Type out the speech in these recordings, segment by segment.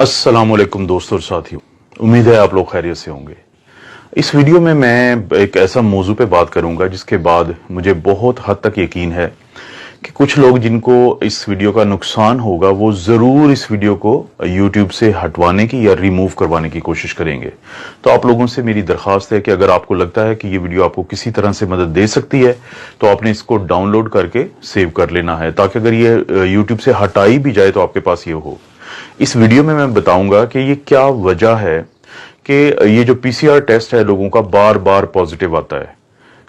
अस्सलामुअलैकुम दोस्तों और साथियों, उम्मीद है आप लोग खैरियत से होंगे। इस वीडियो में मैं एक ऐसा मौजू पे बात करूंगा जिसके बाद मुझे बहुत हद तक यकीन है कि कुछ लोग जिनको इस वीडियो का नुकसान होगा वो जरूर इस वीडियो को यूट्यूब से हटवाने की या रिमूव करवाने की कोशिश करेंगे। तो आप लोगों से मेरी दरखास्त है कि अगर आपको लगता है कि ये वीडियो आपको किसी तरह से मदद दे सकती है तो आपने इसको डाउनलोड करके सेव कर लेना है, ताकि अगर ये यूट्यूब से हटाई भी जाए तो आपके पास ये हो। इस वीडियो में मैं बताऊंगा कि ये क्या वजह है कि ये जो पीसीआर टेस्ट है लोगों का बार बार पॉजिटिव आता है,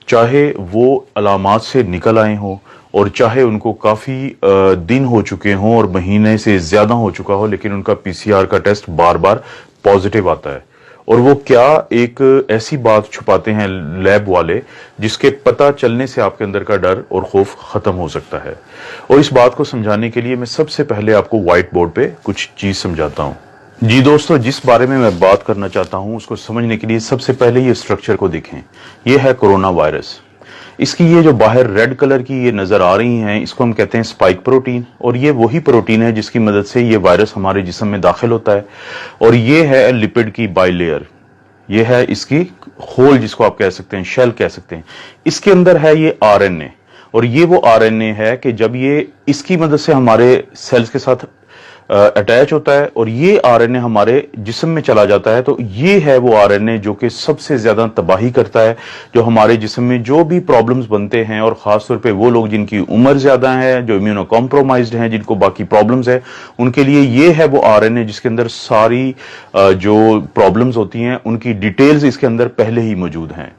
चाहे वो अलामात से निकल आए हों और चाहे उनको काफी दिन हो चुके हों और महीने से ज्यादा हो चुका हो, लेकिन उनका पीसीआर का टेस्ट बार बार पॉजिटिव आता है। और वो क्या एक ऐसी बात छुपाते हैं लैब वाले जिसके पता चलने से आपके अंदर का डर और खौफ खत्म हो सकता है। और इस बात को समझाने के लिए मैं सबसे पहले आपको व्हाइट बोर्ड पे कुछ चीज समझाता हूं। जी दोस्तों, जिस बारे में मैं बात करना चाहता हूं उसको समझने के लिए सबसे पहले ये स्ट्रक्चर को देखें। ये है कोरोना वायरस। इसकी ये जो बाहर रेड कलर की ये नजर आ रही हैं, इसको हम कहते हैं स्पाइक प्रोटीन। और ये वही प्रोटीन है जिसकी मदद से ये वायरस हमारे जिस्म में दाखिल होता है। और ये है लिपिड की बाइलेयर, ये है इसकी होल जिसको आप कह सकते हैं, शेल कह सकते हैं। इसके अंदर है ये आरएनए, और ये वो आरएनए है कि जब ये इसकी मदद से हमारे सेल्स के साथ अटैच होता है और ये आरएनए हमारे जिस्म में चला जाता है, तो ये है वो आरएनए जो कि सबसे ज्यादा तबाही करता है, जो हमारे जिस्म में जो भी प्रॉब्लम्स बनते हैं, और खासतौर पे वो लोग जिनकी उम्र ज्यादा है, जो इम्यूनो कॉम्प्रोमाइज्ड हैं, जिनको बाकी प्रॉब्लम्स है, उनके लिए ये है वो आरएनए जिसके अंदर सारी जो प्रॉब्लम्स होती हैं उनकी डिटेल्स इसके अंदर पहले ही मौजूद हैं।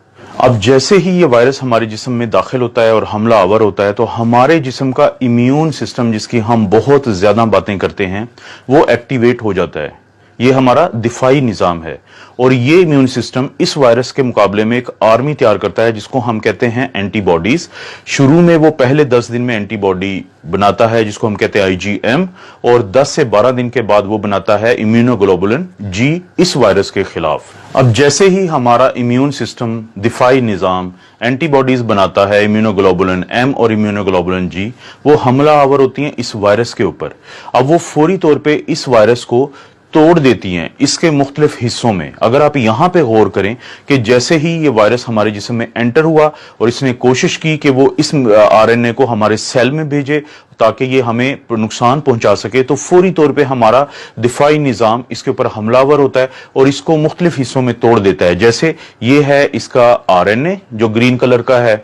अब जैसे ही ये वायरस हमारे जिस्म में दाखिल होता है और हमला आवर होता है, तो हमारे जिस्म का इम्यून सिस्टम, जिसकी हम बहुत ज्यादा बातें करते हैं, वो एक्टिवेट हो जाता है। ये हमारा दिफाई निजाम है, और ये इम्यून सिस्टम इस वायरस के मुकाबले में एक आर्मी तैयार करता है जिसको हम कहते हैं एंटीबॉडीज। शुरू में वो पहले 10 दिन में एंटीबॉडी बनाता है जिसको हम कहते हैं आईजीएम, और 10 से 12 दिन के बाद वो बनाता है इम्यूनोग्लोबुलिन जी इस वायरस के खिलाफ। अब जैसे ही हमारा इम्यून सिस्टम, दिफाई निजाम एंटीबॉडीज बनाता है, इम्यूनोग्लोबुलिन एम और इम्यूनोग्लोबुलिन जी, वो हमला आवर होती हैं इस वायरस के ऊपर। अब वो फौरी तौर पे इस वायरस को तोड़ देती हैं इसके मुख्तलिफ हिस्सों में। अगर आप यहां पे गौर करें कि जैसे ही ये वायरस हमारे जिस्म में एंटर हुआ और इसने कोशिश की कि वो इस आरएनए को हमारे सेल में भेजे ताकि ये हमें नुकसान पहुंचा सके, तो फौरी तौर पे हमारा दिफाई निजाम इसके ऊपर हमलावर होता है और इसको मुख्तलिफ हिस्सों में तोड़ देता है। जैसे ये है इसका आरएनए जो ग्रीन कलर का है,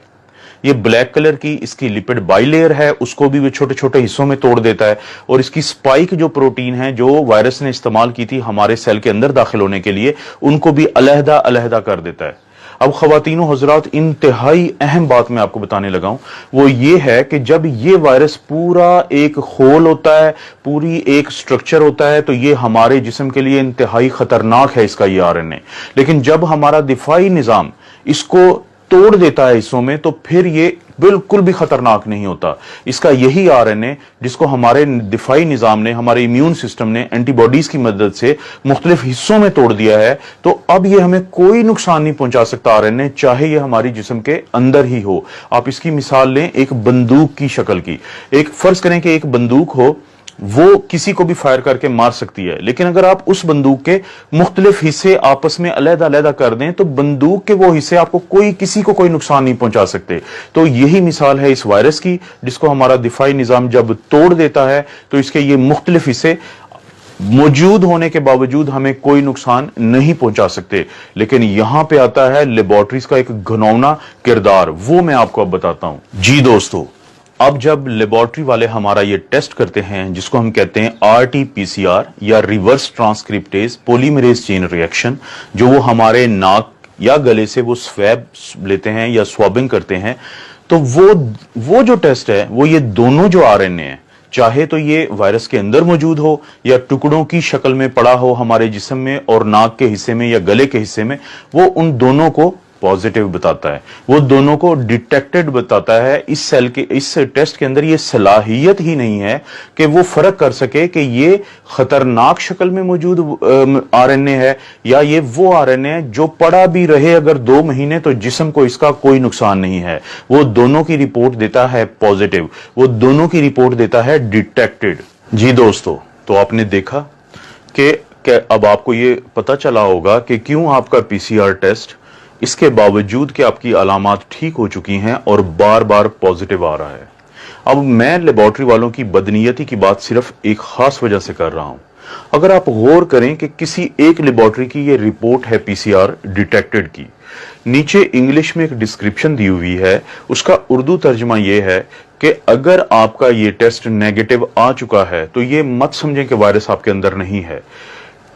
ये ब्लैक कलर की इसकी लिपिड बाइलेयर है, उसको भी वो छोटे छोटे हिस्सों में तोड़ देता है। और इसकी स्पाइक जो प्रोटीन है जो वायरस ने इस्तेमाल की थी हमारे सेल के अंदर दाखिल होने के लिए, उनको भी अलहदा अलहदा कर देता है। अब खवातीनो हजरात, इंतहाई अहम बात मैं आपको बताने लगा हूं, वो ये है कि जब ये वायरस पूरा एक होल होता है, पूरी एक स्ट्रक्चर होता है, तो ये हमारे जिस्म के लिए इंतहाई खतरनाक है इसका ये आरएनए। लेकिन जब हमारा दिफाई निजाम इसको तोड़ देता है हिस्सों में, तो फिर ये बिल्कुल भी खतरनाक नहीं होता। इसका यही आरएनए जिसको हमारे दिफाई निजाम ने, हमारे इम्यून सिस्टम ने एंटीबॉडीज की मदद से मुख्तलिफ हिस्सों में तोड़ दिया है, तो अब ये हमें कोई नुकसान नहीं पहुंचा सकता आरएनए, चाहे ये हमारी जिस्म के अंदर ही हो। आप इसकी मिसाल लें एक बंदूक की शक्ल की। एक फर्ज करें कि एक बंदूक हो, वो किसी को भी फायर करके मार सकती है, लेकिन अगर आप उस बंदूक के मुख्तलिफ हिस्से आपस में अलहदा अलहदा कर दें तो बंदूक के वो हिस्से आपको किसी को कोई नुकसान नहीं पहुंचा सकते। तो यही मिसाल है इस वायरस की, जिसको हमारा दिफाई निजाम जब तोड़ देता है तो इसके ये मुख्तलिफ हिस्से मौजूद होने के बावजूद हमें कोई नुकसान नहीं पहुंचा सकते। लेकिन यहां पे आता है लेबोरेटरीज का एक घिनौना किरदार, वो मैं आपको अब बताता हूं। जी दोस्तों, अब जब लेबोरेटरी वाले हमारा ये टेस्ट करते हैं जिसको हम कहते हैं आरटीपीसीआर या reverse transcriptase polymerase chain reaction, जो वो हमारे नाक या गले से वो स्वैब लेते हैं या स्वैबिंग करते हैं, तो वो जो टेस्ट है वो ये दोनों जो आरएनए हैं, चाहे तो ये वायरस के अंदर मौजूद हो या टुकड़ों की शक्ल में पड़ा हो हमारे जिस्म में और नाक के हिस्से में या गले के हिस्से में, वो उन दोनों को पॉजिटिव बताता है, वो दोनों को डिटेक्टेड बताता है। इस सेल के इस टेस्ट के अंदर ये सलाहियत ही नहीं है कि वो फर्क कर सके कि ये खतरनाक शक्ल में मौजूद आरएनए है या ये वो आरएनए है जो पड़ा भी रहे अगर 2 महीने तो जिस्म को इसका कोई नुकसान नहीं है। वो दोनों की रिपोर्ट देता है पॉजिटिव, वो दोनों की रिपोर्ट देता है डिटेक्टेड। जी दोस्तों, तो आपने देखा कि अब आपको ये पता चला होगा कि क्यों आपका पीसीआर टेस्ट इसके बावजूद कि आपकी अलामात ठीक हो चुकी हैं और बार बार पॉजिटिव आ रहा है। अब मैं लेबोरेटरी वालों की बदनीयती की बात सिर्फ एक खास वजह से कर रहा हूं। अगर आप गौर करें कि किसी एक लेबोरेटरी की ये रिपोर्ट है पीसीआर डिटेक्टेड की, नीचे इंग्लिश में एक डिस्क्रिप्शन दी हुई है, उसका उर्दू तर्जमा ये है कि अगर आपका ये टेस्ट नेगेटिव आ चुका है तो ये मत समझें कि वायरस आपके अंदर नहीं है।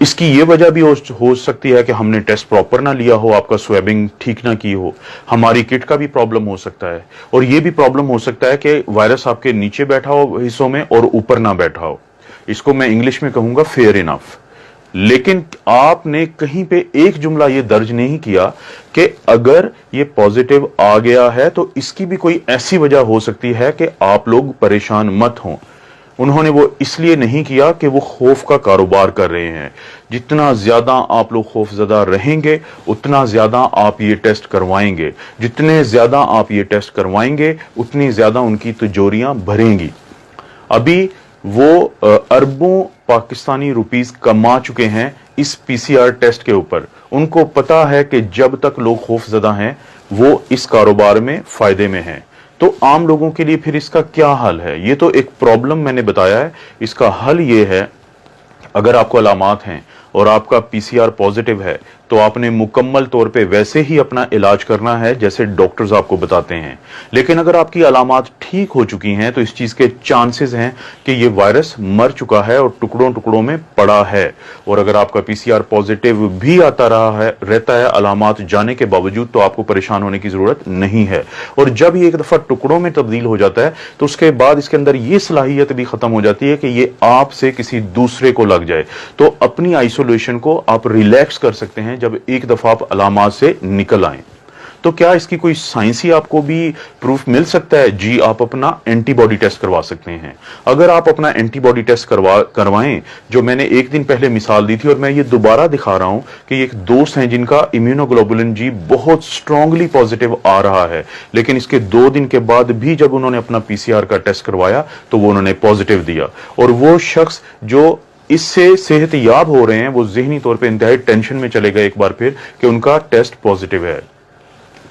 इसकी ये वजह भी हो सकती है कि हमने टेस्ट प्रॉपर ना लिया हो, आपका स्वैबिंग ठीक ना की हो, हमारी किट का भी प्रॉब्लम हो सकता है, और ये भी प्रॉब्लम हो सकता है कि वायरस आपके नीचे बैठा हो हिस्सों में और ऊपर ना बैठा हो। इसको मैं इंग्लिश में कहूंगा फेयर इनफ। लेकिन आपने कहीं पे एक जुमला ये दर्ज नहीं किया कि अगर ये पॉजिटिव आ गया है तो इसकी भी कोई ऐसी वजह हो सकती है कि आप लोग परेशान मत हों। उन्होंने वो इसलिए नहीं किया कि वो खौफ का कारोबार कर रहे हैं। जितना ज्यादा आप लोग खौफजदा रहेंगे उतना ज्यादा आप ये टेस्ट करवाएंगे, जितने ज्यादा आप ये टेस्ट करवाएंगे उतनी ज्यादा उनकी तिजोरियां भरेंगी। अभी वो अरबों पाकिस्तानी रुपीस कमा चुके हैं इस पीसीआर टेस्ट के ऊपर। उनको पता है कि जब तक लोग खौफजदा हैं वो इस कारोबार में फायदे में हैं। तो आम लोगों के लिए फिर इसका क्या हल है? ये तो एक प्रॉब्लम मैंने बताया है, इसका हल ये है, अगर आपको अलामात हैं और आपका पीसीआर पॉजिटिव है तो आपने मुकम्मल तौर पे वैसे ही अपना इलाज करना है जैसे डॉक्टर्स आपको बताते हैं। लेकिन अगर आपकी अलामात ठीक हो चुकी हैं तो इस चीज के चांसेस हैं कि ये वायरस मर चुका है और टुकड़ों टुकड़ों में पड़ा है। और अगर आपका पीसीआर पॉजिटिव भी आता रहता है अलामात जाने के बावजूद, तो आपको परेशान होने की जरूरत नहीं है। और जब ये एक दफा टुकड़ों में तब्दील हो जाता है तो उसके बाद इसके अंदर ये सलाहियत भी खत्म हो जाती है कि ये आपसे किसी दूसरे को लग जाए। तो अपनी आइसोलेशन को आप रिलैक्स कर सकते हैं जब एक दफा आप अलामात से निकल आए। तो क्या इसकी कोई साइंसी आपको भी प्रूफ मिल सकता है? जी, आप अपना एंटीबॉडी टेस्ट करवा सकते हैं। अगर आप अपना एंटीबॉडी टेस्ट करवाएं, जो मैंने एक दिन पहले मिसाल दी थी और मैं ये दोबारा दिखा रहा हूं कि एक दोस्त हैं जिनका इम्यूनोग्लोबुलिन जी बहुत स्ट्रांगली पॉजिटिव आ रहा है, लेकिन इसके 2 दिन के बाद भी जब उन्होंने अपना पीसीआर का टेस्ट करवाया तो वो उन्होंने पॉजिटिव दिया। और वो शख्स जो इससे सेहतयाब हो रहे हैं वो ज़हनी तौर पे इंतहाई टेंशन में चले गए एक बार फिर कि उनका टेस्ट पॉजिटिव है।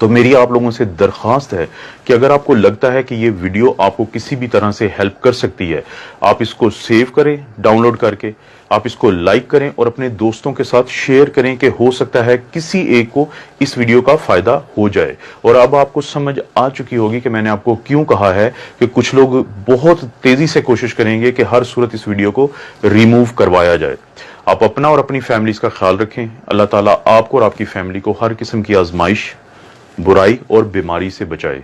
तो मेरी आप लोगों से दरखास्त है कि अगर आपको लगता है कि ये वीडियो आपको किसी भी तरह से हेल्प कर सकती है, आप इसको सेव करें डाउनलोड करके, आप इसको लाइक करें और अपने दोस्तों के साथ शेयर करें कि हो सकता है किसी एक को इस वीडियो का फायदा हो जाए। और अब आपको समझ आ चुकी होगी कि मैंने आपको क्यों कहा है कि कुछ लोग बहुत तेजी से कोशिश करेंगे कि हर सूरत इस वीडियो को रिमूव करवाया जाए। आप अपना और अपनी फैमिलीज का ख्याल रखें। अल्लाह ताला आपको और आपकी फैमिली को हर किस्म की आजमाइश, बुराई और बीमारी से बचाए।